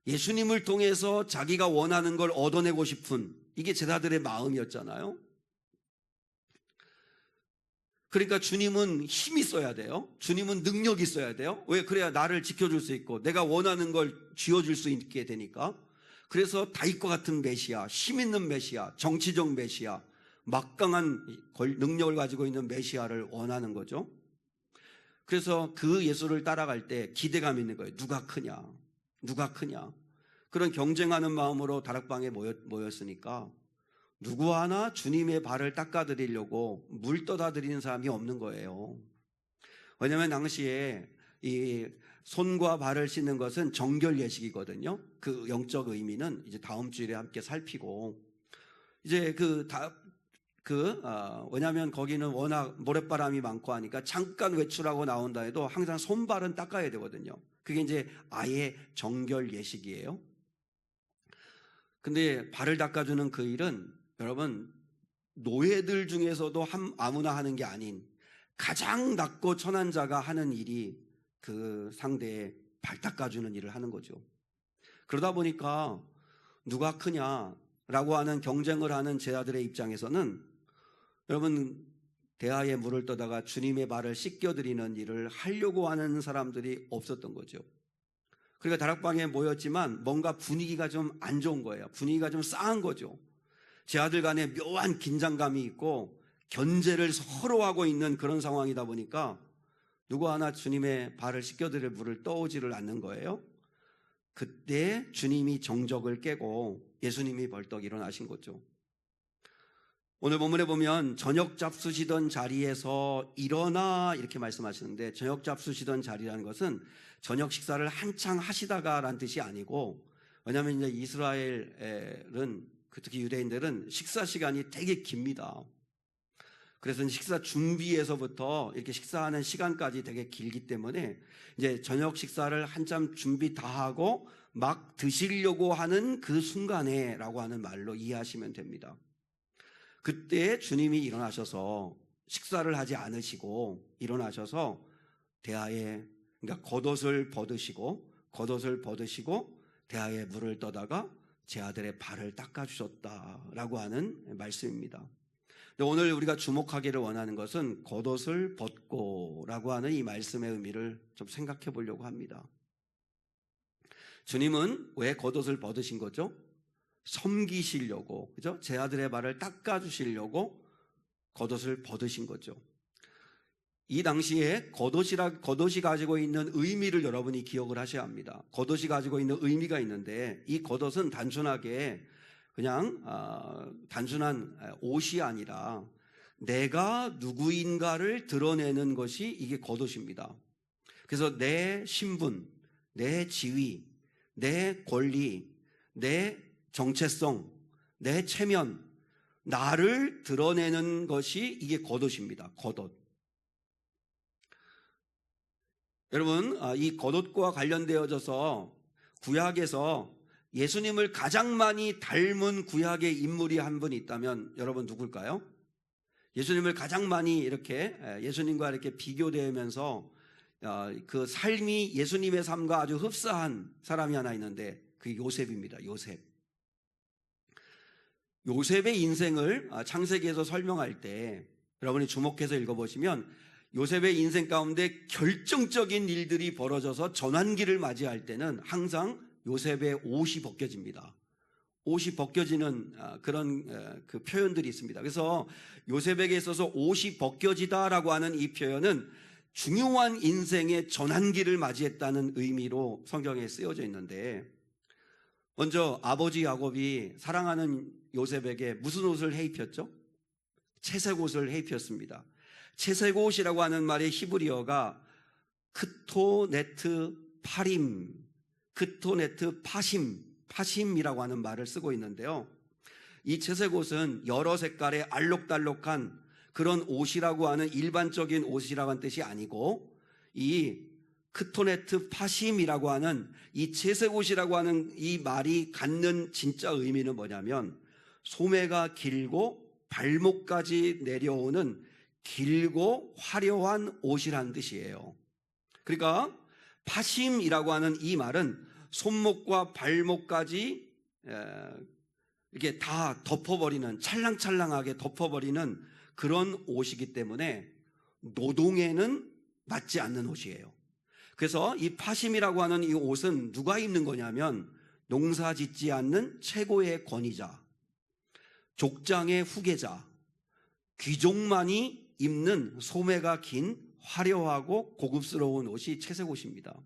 예수님을 통해서 자기가 원하는 걸 얻어내고 싶은, 이게 제자들의 마음이었잖아요. 그러니까 주님은 힘이 있어야 돼요. 주님은 능력이 있어야 돼요. 왜? 그래야 나를 지켜줄 수 있고 내가 원하는 걸 쥐어줄 수 있게 되니까. 그래서 다윗과 같은 메시아, 힘 있는 메시아, 정치적 메시아, 막강한 능력을 가지고 있는 메시아를 원하는 거죠. 그래서 그 예수를 따라갈 때 기대감 있는 거예요. 누가 크냐, 누가 크냐. 그런 경쟁하는 마음으로 다락방에 모였으니까 누구 하나 주님의 발을 닦아드리려고 물 떠다 드리는 사람이 없는 거예요. 왜냐하면 당시에 이 손과 발을 씻는 것은 정결 예식이거든요. 그 영적 의미는 이제 다음 주일에 함께 살피고, 이제 왜냐하면 거기는 워낙 모래바람이 많고 하니까 잠깐 외출하고 나온다 해도 항상 손발은 닦아야 되거든요. 그게 이제 아예 정결 예식이에요. 근데 발을 닦아주는 그 일은 여러분, 노예들 중에서도 아무나 하는 게 아닌 가장 낮고 천한 자가 하는 일이 그 상대의 발 닦아주는 일을 하는 거죠. 그러다 보니까 누가 크냐라고 하는 경쟁을 하는 제자들의 입장에서는, 여러분, 대야에 물을 떠다가 주님의 발을 씻겨드리는 일을 하려고 하는 사람들이 없었던 거죠. 그러니까 다락방에 모였지만 뭔가 분위기가 좀 안 좋은 거예요. 분위기가 좀 싸한 거죠. 제자들 간에 묘한 긴장감이 있고 견제를 서로 하고 있는 그런 상황이다 보니까 누구 하나 주님의 발을 씻겨드릴 물을 떠오지를 않는 거예요. 그때 주님이 정적을 깨고 예수님이 벌떡 일어나신 거죠. 오늘 본문에 보면 저녁 잡수시던 자리에서 일어나 이렇게 말씀하시는데, 저녁 잡수시던 자리라는 것은 저녁 식사를 한창 하시다가라는 뜻이 아니고, 왜냐하면 이제 이스라엘은, 특히 유대인들은 식사 시간이 되게 깁니다. 그래서 식사 준비에서부터 이렇게 식사하는 시간까지 되게 길기 때문에 이제 저녁 식사를 한참 준비 다 하고 막 드시려고 하는 그 순간에라고 하는 말로 이해하시면 됩니다. 그때 주님이 일어나셔서 식사를 하지 않으시고 일어나셔서 대하에, 그러니까 겉옷을 벗으시고 대하에 물을 떠다가 제 아들의 발을 닦아주셨다라고 하는 말씀입니다. 오늘 우리가 주목하기를 원하는 것은 겉옷을 벗고라고 하는 이 말씀의 의미를 좀 생각해 보려고 합니다. 주님은 왜 겉옷을 벗으신 거죠? 섬기시려고, 그죠? 제 아들의 발을 닦아주시려고 겉옷을 벗으신 거죠. 이 당시에 겉옷이 가지고 있는 의미를 여러분이 기억을 하셔야 합니다. 겉옷이 가지고 있는 의미가 있는데, 이 겉옷은 단순하게 그냥 단순한 옷이 아니라 내가 누구인가를 드러내는 것이 이게 겉옷입니다. 그래서 내 신분, 내 지위, 내 권리, 내 정체성, 내 체면, 나를 드러내는 것이 이게 겉옷입니다. 겉옷. 여러분, 이 겉옷과 관련되어져서 구약에서 예수님을 가장 많이 닮은 구약의 인물이 한 분 있다면 여러분 누굴까요? 예수님을 가장 많이 이렇게 예수님과 이렇게 비교되면서 그 삶이 예수님의 삶과 아주 흡사한 사람이 하나 있는데 그게 요셉입니다. 요셉의 인생을 창세기에서 설명할 때 여러분이 주목해서 읽어보시면 요셉의 인생 가운데 결정적인 일들이 벌어져서 전환기를 맞이할 때는 항상 요셉의 옷이 벗겨집니다. 옷이 벗겨지는 그런 그 표현들이 있습니다. 그래서 요셉에게 있어서 옷이 벗겨지다라고 하는 이 표현은 중요한 인생의 전환기를 맞이했다는 의미로 성경에 쓰여져 있는데, 먼저 아버지 야곱이 사랑하는 요셉에게 무슨 옷을 해입혔죠? 채색 옷을 해입혔습니다. 채색 옷이라고 하는 말의 히브리어가 크토네트 파심이라고 하는 말을 쓰고 있는데요. 이 채색 옷은 여러 색깔의 알록달록한 그런 옷이라고 하는 일반적인 옷이라고 하는 뜻이 아니고, 이 크토네트 파심이라고 하는 이 채색 옷이라고 하는 이 말이 갖는 진짜 의미는 뭐냐면 소매가 길고 발목까지 내려오는 길고 화려한 옷이라는 뜻이에요. 그러니까 파심이라고 하는 이 말은 손목과 발목까지 이렇게 다 덮어버리는, 찰랑찰랑하게 덮어버리는 그런 옷이기 때문에 노동에는 맞지 않는 옷이에요. 그래서 이 파심이라고 하는 이 옷은 누가 입는 거냐면 농사 짓지 않는 최고의 권위자, 족장의 후계자, 귀족만이 입는 소매가 긴 화려하고 고급스러운 옷이 채색 옷입니다.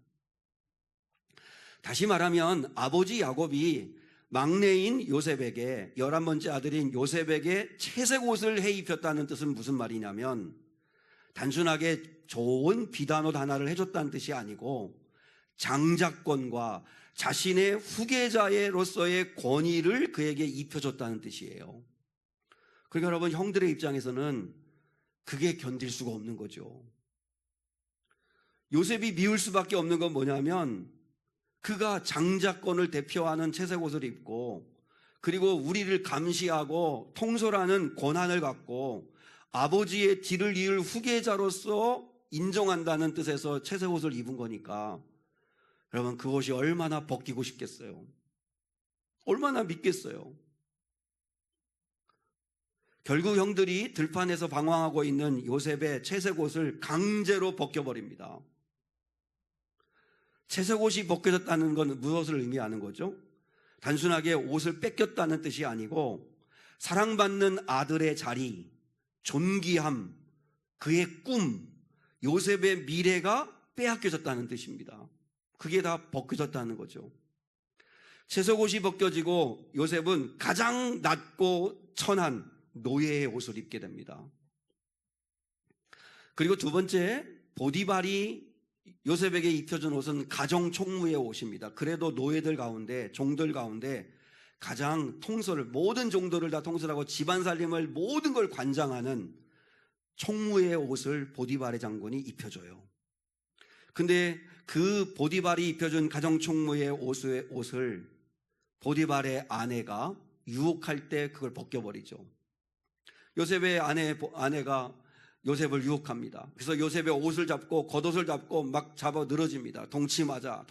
다시 말하면 아버지 야곱이 막내인 요셉에게, 11번째 아들인 요셉에게 채색 옷을 해입혔다는 뜻은 무슨 말이냐면 단순하게 좋은 비단옷 하나를 해줬다는 뜻이 아니고 장자권과 자신의 후계자로서의 권위를 그에게 입혀줬다는 뜻이에요. 그러니까 여러분, 형들의 입장에서는 그게 견딜 수가 없는 거죠. 요셉이 미울 수밖에 없는 건 뭐냐면 그가 장자권을 대표하는 채색 옷을 입고, 그리고 우리를 감시하고 통솔하는 권한을 갖고 아버지의 뒤를 이을 후계자로서 인정한다는 뜻에서 채색 옷을 입은 거니까 여러분, 그것이 얼마나 벗기고 싶겠어요? 얼마나 믿겠어요? 결국 형들이 들판에서 방황하고 있는 요셉의 채색 옷을 강제로 벗겨버립니다. 채색 옷이 벗겨졌다는 건 무엇을 의미하는 거죠? 단순하게 옷을 뺏겼다는 뜻이 아니고 사랑받는 아들의 자리, 존귀함, 그의 꿈, 요셉의 미래가 빼앗겨졌다는 뜻입니다. 그게 다 벗겨졌다는 거죠. 채색 옷이 벗겨지고 요셉은 가장 낮고 천한 노예의 옷을 입게 됩니다. 그리고 두 번째, 보디발이 요셉에게 입혀준 옷은 가정 총무의 옷입니다. 그래도 노예들 가운데, 종들 가운데 가장 모든 종들을 다 통솔하고 집안 살림을 모든 걸 관장하는 총무의 옷을 보디발의 장군이 입혀줘요. 근데 그 보디발이 입혀준 가정 총무의 옷을 보디발의 아내가 유혹할 때 그걸 벗겨버리죠. 요셉의 아내가 요셉을 유혹합니다. 그래서 요셉의 옷을 잡고 겉옷을 잡고 막 잡아 늘어집니다. 동치마자.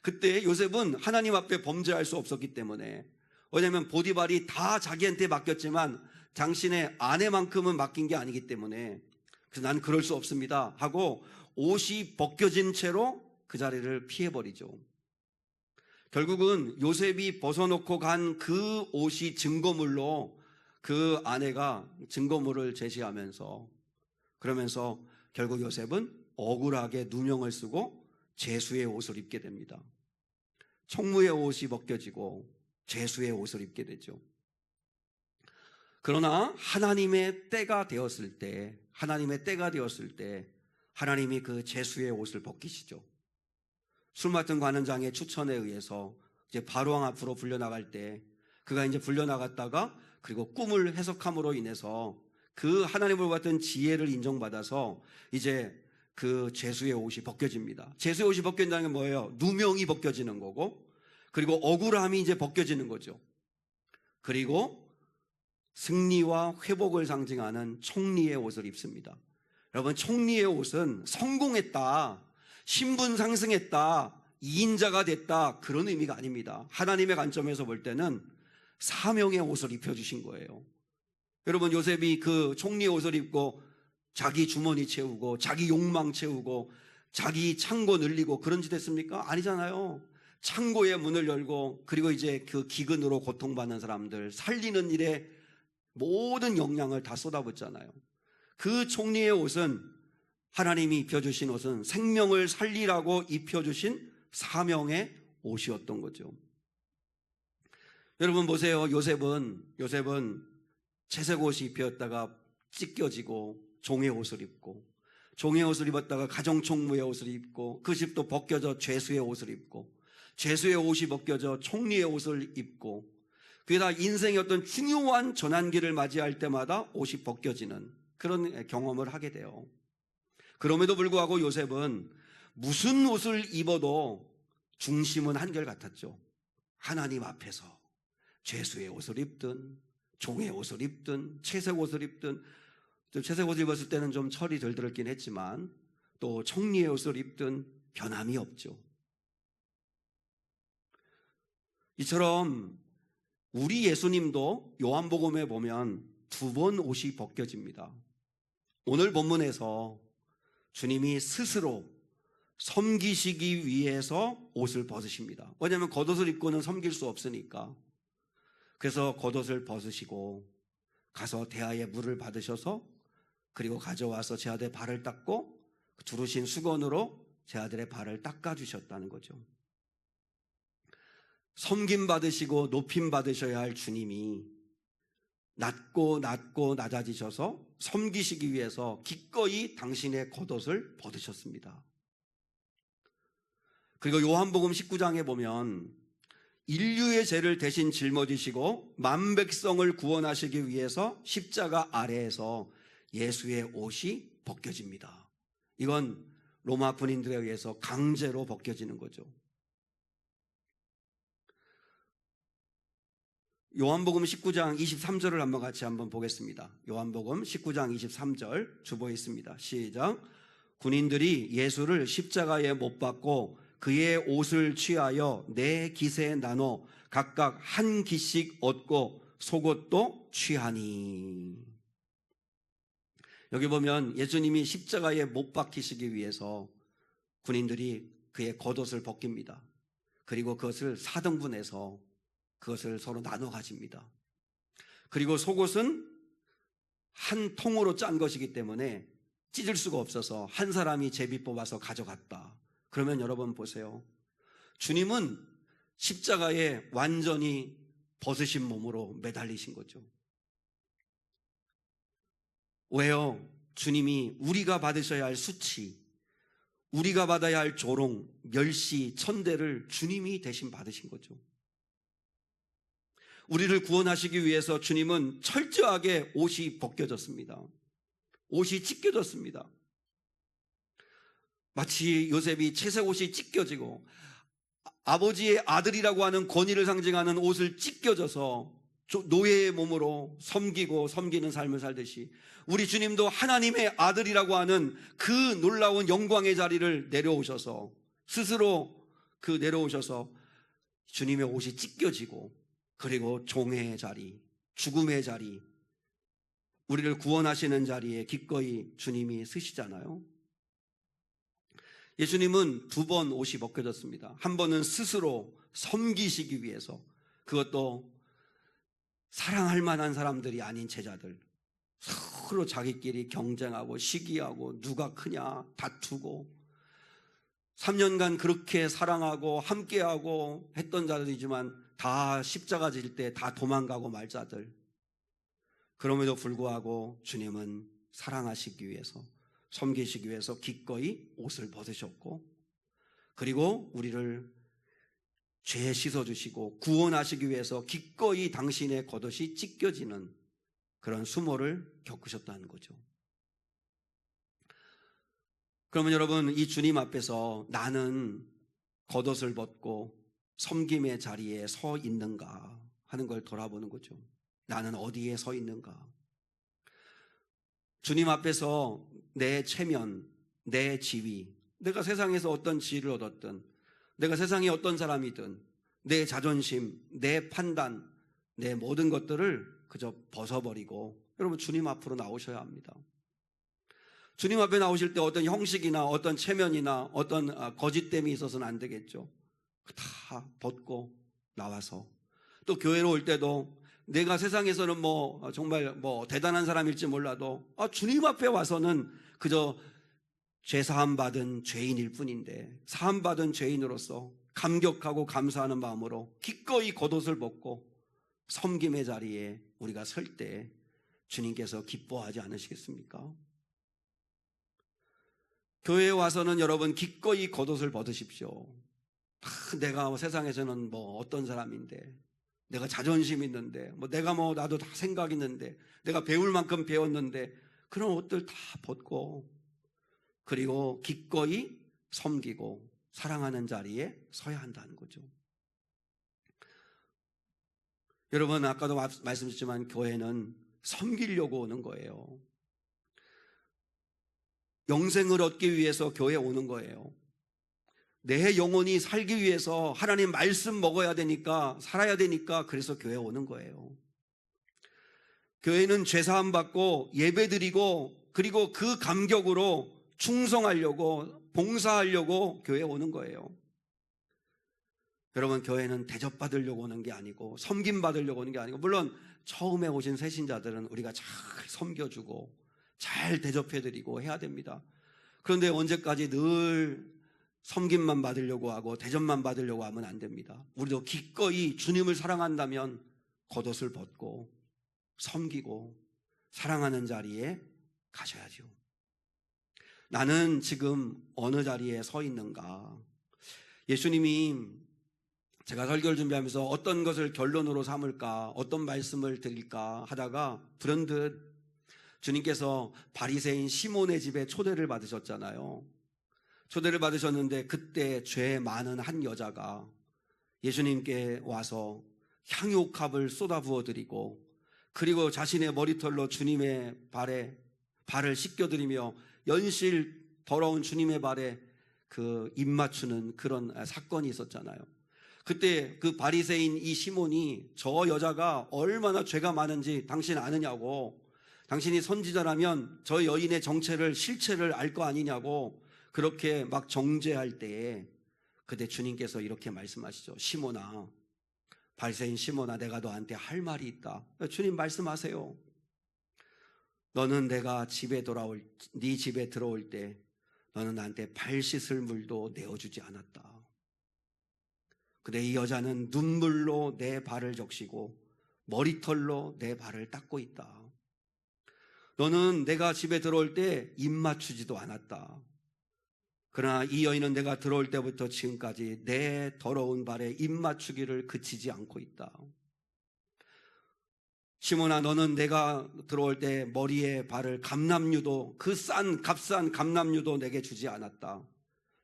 그때 요셉은 하나님 앞에 범죄할 수 없었기 때문에, 왜냐하면 보디발이 다 자기한테 맡겼지만 당신의 아내만큼은 맡긴 게 아니기 때문에, 그래서 난 그럴 수 없습니다 하고 옷이 벗겨진 채로 그 자리를 피해버리죠. 결국은 요셉이 벗어놓고 간 그 옷이 증거물로 그 아내가 증거물을 제시하면서, 그러면서 결국 요셉은 억울하게 누명을 쓰고 죄수의 옷을 입게 됩니다. 총무의 옷이 벗겨지고 죄수의 옷을 입게 되죠. 그러나 하나님의 때가 되었을 때 하나님이 그 죄수의 옷을 벗기시죠. 술 맡은 관원장의 추천에 의해서 이제 바로왕 앞으로 불려나갈 때, 그가 이제 불려나갔다가 그리고 꿈을 해석함으로 인해서 그 하나님을 받은 지혜를 인정받아서 이제 그 죄수의 옷이 벗겨집니다. 죄수의 옷이 벗겨진다는 게 뭐예요? 누명이 벗겨지는 거고, 그리고 억울함이 이제 벗겨지는 거죠. 그리고 승리와 회복을 상징하는 총리의 옷을 입습니다. 여러분, 총리의 옷은 성공했다, 신분 상승했다, 이인자가 됐다, 그런 의미가 아닙니다. 하나님의 관점에서 볼 때는 사명의 옷을 입혀주신 거예요. 여러분, 요셉이 그 총리의 옷을 입고 자기 주머니 채우고 자기 욕망 채우고 자기 창고 늘리고 그런 짓 했습니까? 아니잖아요. 창고의 문을 열고, 그리고 이제 그 기근으로 고통받는 사람들 살리는 일에 모든 역량을 다 쏟아붓잖아요. 그 총리의 옷은, 하나님이 입혀주신 옷은 생명을 살리라고 입혀주신 사명의 옷이었던 거죠. 여러분 보세요. 요셉은 채색 옷이 입혔다가 찢겨지고 종의 옷을 입고, 종의 옷을 입었다가 가정총무의 옷을 입고, 그 집도 벗겨져 죄수의 옷을 입고, 죄수의 옷이 벗겨져 총리의 옷을 입고, 그게 다 인생의 어떤 중요한 전환기를 맞이할 때마다 옷이 벗겨지는 그런 경험을 하게 돼요. 그럼에도 불구하고 요셉은 무슨 옷을 입어도 중심은 한결같았죠. 하나님 앞에서 죄수의 옷을 입든 종의 옷을 입든 채색 옷을 입든, 채색 옷을 입었을 때는 좀 철이 덜 들었긴 했지만 또 총리의 옷을 입든 변함이 없죠. 이처럼 우리 예수님도 요한복음에 보면 2번 옷이 벗겨집니다. 오늘 본문에서 주님이 스스로 섬기시기 위해서 옷을 벗으십니다. 왜냐하면 겉옷을 입고는 섬길 수 없으니까. 그래서 겉옷을 벗으시고 가서 대하에 물을 받으셔서, 그리고 가져와서 제 아들의 발을 닦고 두르신 수건으로 제 아들의 발을 닦아주셨다는 거죠. 섬김 받으시고 높임 받으셔야 할 주님이 낮고 낮아지셔서 섬기시기 위해서 기꺼이 당신의 겉옷을 벗으셨습니다. 그리고 요한복음 19장에 보면 인류의 죄를 대신 짊어지시고 만백성을 구원하시기 위해서 십자가 아래에서 예수의 옷이 벗겨집니다. 이건 로마 군인들에 의해서 강제로 벗겨지는 거죠. 요한복음 19장 23절을 한번 같이 한번 보겠습니다. 요한복음 19장 23절 주보에 있습니다. 시작. 군인들이 예수를 십자가에 못 박고 그의 옷을 취하여 네 깃에 나눠 각각 한 깃씩 얻고 속옷도 취하니. 여기 보면 예수님이 십자가에 못 박히시기 위해서 군인들이 그의 겉옷을 벗깁니다. 그리고 그것을 4등분해서 그것을 서로 나눠 가집니다. 그리고 속옷은 한 통으로 짠 것이기 때문에 찢을 수가 없어서 한 사람이 제비 뽑아서 가져갔다. 그러면 여러분 보세요. 주님은 십자가에 완전히 벗으신 몸으로 매달리신 거죠. 왜요? 주님이 우리가 받으셔야 할 수치, 우리가 받아야 할 조롱, 멸시, 천대를 주님이 대신 받으신 거죠. 우리를 구원하시기 위해서 주님은 철저하게 옷이 벗겨졌습니다. 옷이 찢겨졌습니다. 마치 요셉이 채색 옷이 찢겨지고 아버지의 아들이라고 하는 권위를 상징하는 옷을 찢겨져서 노예의 몸으로 섬기고 섬기는 삶을 살듯이 우리 주님도 하나님의 아들이라고 하는 그 놀라운 영광의 자리를 내려오셔서 스스로 내려오셔서 주님의 옷이 찢겨지고 그리고 종의 자리, 죽음의 자리, 우리를 구원하시는 자리에 기꺼이 주님이 서시잖아요. 예수님은 2번 옷이 벗겨졌습니다. 한 번은 스스로 섬기시기 위해서, 그것도 사랑할 만한 사람들이 아닌 제자들, 서로 자기끼리 경쟁하고 시기하고 누가 크냐 다투고 3년간 그렇게 사랑하고 함께하고 했던 자들이지만 다 십자가 질 때 다 도망가고 말 자들. 그럼에도 불구하고 주님은 사랑하시기 위해서, 섬기시기 위해서 기꺼이 옷을 벗으셨고, 그리고 우리를 죄 씻어주시고 구원하시기 위해서 기꺼이 당신의 겉옷이 찢겨지는 그런 수모를 겪으셨다는 거죠. 그러면 여러분, 이 주님 앞에서 나는 겉옷을 벗고 섬김의 자리에 서 있는가 하는 걸 돌아보는 거죠. 나는 어디에 서 있는가? 주님 앞에서 내 체면, 내 지위, 내가 세상에서 어떤 지위를 얻었든, 내가 세상에 어떤 사람이든 내 자존심, 내 판단, 내 모든 것들을 그저 벗어버리고 여러분 주님 앞으로 나오셔야 합니다. 주님 앞에 나오실 때 어떤 형식이나 어떤 체면이나 어떤 거짓됨이 있어서는 안 되겠죠. 다 벗고 나와서, 또 교회로 올 때도 내가 세상에서는 정말 대단한 사람일지 몰라도 주님 앞에 와서는 그저 죄 사함 받은 죄인일 뿐인데, 사함 받은 죄인으로서 감격하고 감사하는 마음으로 기꺼이 겉옷을 벗고 섬김의 자리에 우리가 설 때 주님께서 기뻐하지 않으시겠습니까? 교회에 와서는 여러분 기꺼이 겉옷을 벗으십시오. 내가 세상에서는 어떤 사람인데, 내가 자존심 있는데, 내가 나도 다 생각 있는데, 내가 배울 만큼 배웠는데, 그런 옷들 다 벗고 그리고 기꺼이 섬기고 사랑하는 자리에 서야 한다는 거죠. 여러분, 아까도 말씀드렸지만 교회는 섬기려고 오는 거예요. 영생을 얻기 위해서 교회에 오는 거예요. 내 영혼이 살기 위해서 하나님 말씀 먹어야 되니까, 살아야 되니까, 그래서 교회에 오는 거예요. 교회는 죄사함 받고 예배드리고 그리고 그 감격으로 충성하려고, 봉사하려고 교회에 오는 거예요. 여러분, 교회는 대접받으려고 오는 게 아니고 섬김받으려고 오는 게 아니고, 물론 처음에 오신 새신자들은 우리가 잘 섬겨주고 잘 대접해드리고 해야 됩니다. 그런데 언제까지 늘 섬김만 받으려고 하고 대접만 받으려고 하면 안 됩니다. 우리도 기꺼이 주님을 사랑한다면 겉옷을 벗고 섬기고 사랑하는 자리에 가셔야죠. 나는 지금 어느 자리에 서 있는가? 예수님이, 제가 설교를 준비하면서 어떤 것을 결론으로 삼을까, 어떤 말씀을 드릴까 하다가 불현듯 주님께서 바리새인 시몬의 집에 초대를 받으셨잖아요. 초대를 받으셨는데 그때 죄 많은 한 여자가 예수님께 와서 향유옥합을 쏟아부어드리고 그리고 자신의 머리털로 주님의 발을 씻겨드리며 연실 더러운 주님의 발에 입 맞추는 그런 사건이 있었잖아요. 그때 그 바리새인 이 시몬이 저 여자가 얼마나 죄가 많은지 당신 아느냐고, 당신이 선지자라면 저 여인의 실체를 알 거 아니냐고 그렇게 막 정죄할 때에 그때 주님께서 이렇게 말씀하시죠. 시몬아, 바리새인 시몬아, 내가 너한테 할 말이 있다. 주님 말씀하세요. 너는 내가 네 집에 들어올 때 너는 나한테 발 씻을 물도 내어주지 않았다. 근데 이 여자는 눈물로 내 발을 적시고 머리털로 내 발을 닦고 있다. 너는 내가 집에 들어올 때 입 맞추지도 않았다. 그러나 이 여인은 내가 들어올 때부터 지금까지 내 더러운 발에 입 맞추기를 그치지 않고 있다. 시몬아, 너는 내가 들어올 때 머리에 바를 감람유도, 그 값싼 감람유도 내게 주지 않았다.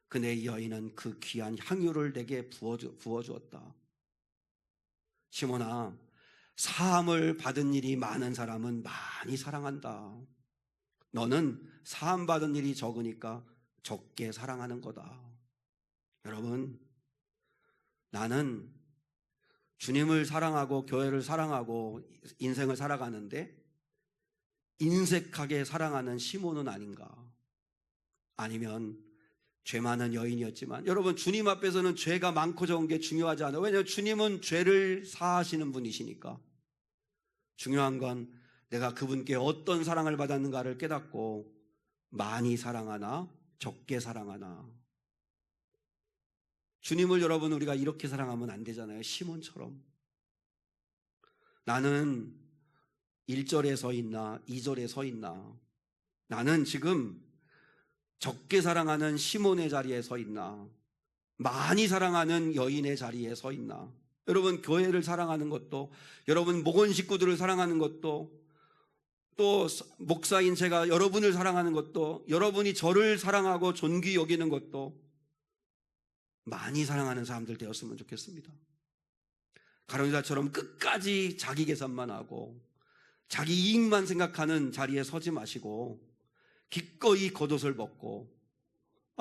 근데 이 여인은 그 귀한 향유를 내게 부어주었다. 시몬아, 사함을 받은 일이 많은 사람은 많이 사랑한다. 너는 사함 받은 일이 적으니까 적게 사랑하는 거다. 여러분, 나는 주님을 사랑하고 교회를 사랑하고 인생을 살아가는데 인색하게 사랑하는 시몬은 아닌가? 아니면 죄 많은 여인이었지만, 여러분, 주님 앞에서는 죄가 많고 적은 게 중요하지 않아요. 왜냐하면 주님은 죄를 사하시는 분이시니까. 중요한 건 내가 그분께 어떤 사랑을 받았는가를 깨닫고 많이 사랑하나 적게 사랑하나. 주님을 여러분, 우리가 이렇게 사랑하면 안 되잖아요. 시몬처럼. 나는 1절에 서 있나 2절에 서 있나? 나는 지금 적게 사랑하는 시몬의 자리에 서 있나? 많이 사랑하는 여인의 자리에 서 있나? 여러분, 교회를 사랑하는 것도, 여러분 목원 식구들을 사랑하는 것도, 또 목사인 제가 여러분을 사랑하는 것도, 여러분이 저를 사랑하고 존귀 여기는 것도 많이 사랑하는 사람들 되었으면 좋겠습니다. 가론유다처럼 끝까지 자기 계산만 하고 자기 이익만 생각하는 자리에 서지 마시고 기꺼이 겉옷을 벗고,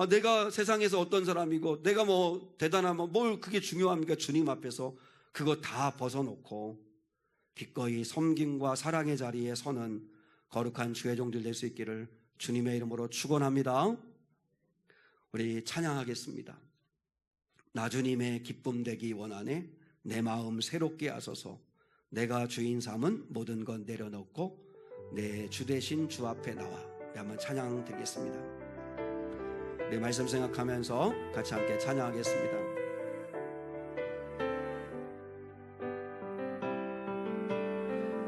내가 세상에서 어떤 사람이고 내가 뭐 대단하면 뭘 그게 중요합니까? 주님 앞에서 그거 다 벗어놓고 기꺼이 섬김과 사랑의 자리에 서는 거룩한 주의 종들 될 수 있기를 주님의 이름으로 축원합니다. 우리 찬양하겠습니다. 나 주님의 기쁨 되기 원하네. 내 마음 새롭게 하소서. 내가 주인 삼은 모든 것 내려놓고 내 주 대신 주 앞에 나와. 한번 찬양 드리겠습니다. 우리 말씀 생각하면서 같이 함께 찬양하겠습니다.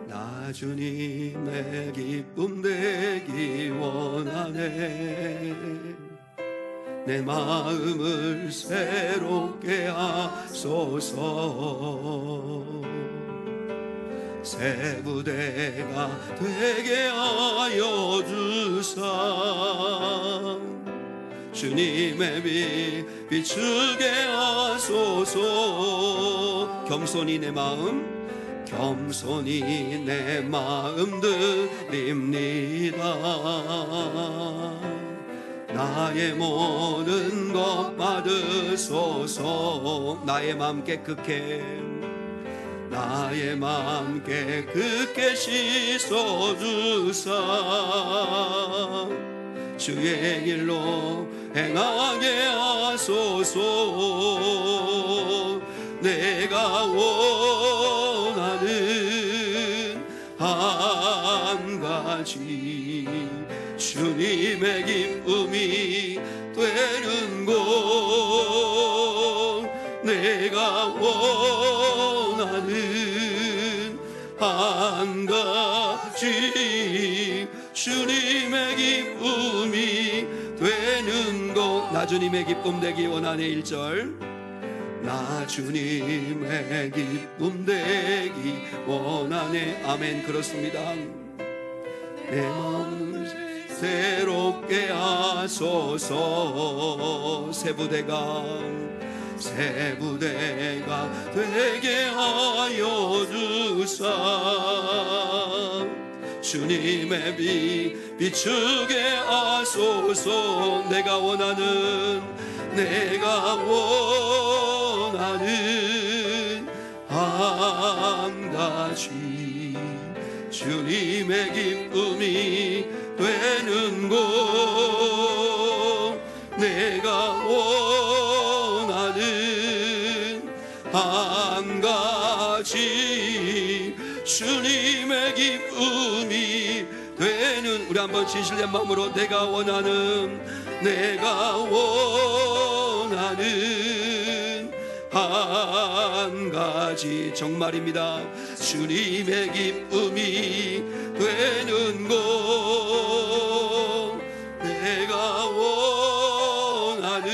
나 주님의 기쁨 되기 원하네. 내 마음을 새롭게 하소서. 새 부대가 되게 하여 주사. 주님의 빛 비추게 하소서. 겸손히 내 마음, 겸손히 내 마음 드립니다. 나의 모든 것 받으소서. 나의 마음 깨끗해, 나의 마음 깨끗게 씻어주사. 주의 길로 행하게 하소서. 내가 원하는 한 가지, 주님의 기쁨이 되는 곳. 내가 원하는 한 가지, 주님의 기쁨이 되는 곳. 나 주님의 기쁨 되기 원하네. 1절. 나 주님의 기쁨 되기 원하네. 아멘. 그렇습니다. 내 마음을 새롭게 하소서. 새 부대가 되게 하여 주사. 주님의 빛 비추게 하소서. 내가 원하는 한 가지, 주님의 기쁨이 되는 곳. 내가 원하는 한 가지, 주님의 기쁨이 되는. 우리 한번 진실된 마음으로 내가 원하는 한 가지. 정말입니다. 주님의 기쁨이 되는 곳. 내가 원하는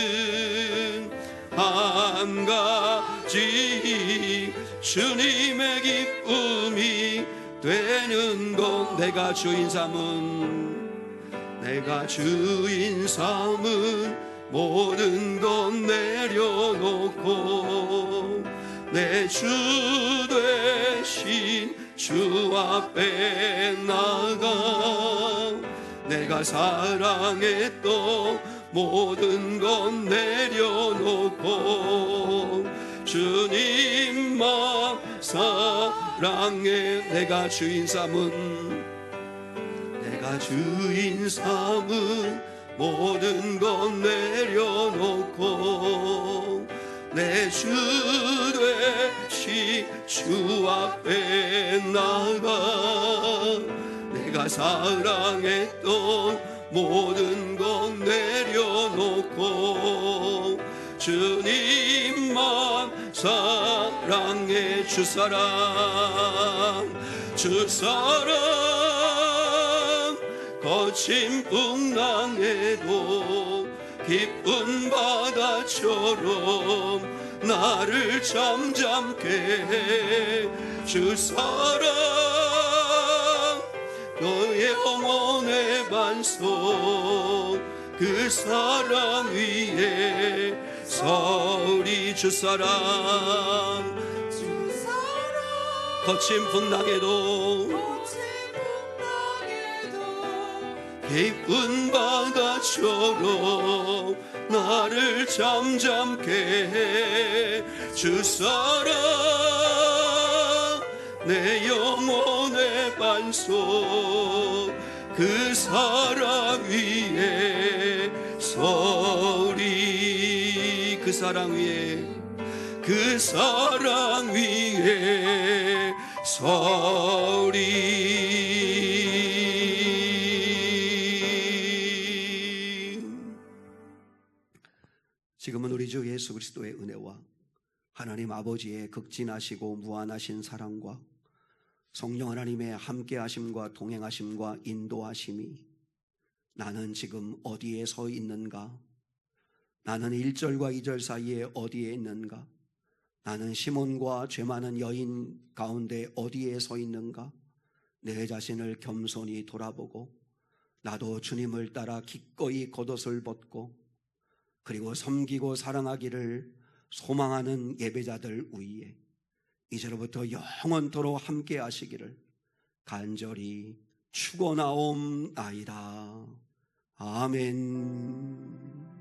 한 가지, 주님의 기쁨이 되는 곳. 내가 주인 삼은 모든 것 내려놓고 내 주 되신 주 앞에 나가 내가 사랑했던 모든 것 내려놓고 주님만 사랑해. 내가 주인 삼은 모든 것 내려놓고 내 주 되시 주 앞에 나가 내가 사랑했던 모든 것 내려놓고 주님만 사랑해. 주 사랑 거친 풍랑에도 깊은 바다처럼 나를 잠잠케 해. 주 사랑 너의 영혼의 반석 그 사랑 위에 서리. 주 사랑 거친 풍랑에도 깊은 바다처럼 나를 잠잠케 해. 주 사랑 내 영혼의 반석 그 사랑 위에 서리. 그 사랑 위에 서리. 지금은 우리 주 예수 그리스도의 은혜와 하나님 아버지의 극진하시고 무한하신 사랑과 성령 하나님의 함께하심과 동행하심과 인도하심이 나는 지금 어디에 서 있는가? 나는 1절과 2절 사이에 어디에 있는가? 나는 시몬과 죄 많은 여인 가운데 어디에 서 있는가? 내 자신을 겸손히 돌아보고 나도 주님을 따라 기꺼이 겉옷을 벗고 그리고 섬기고 사랑하기를 소망하는 예배자들 위에 이제로부터 영원토록 함께 하시기를 간절히 축원하옵나이다. 아멘.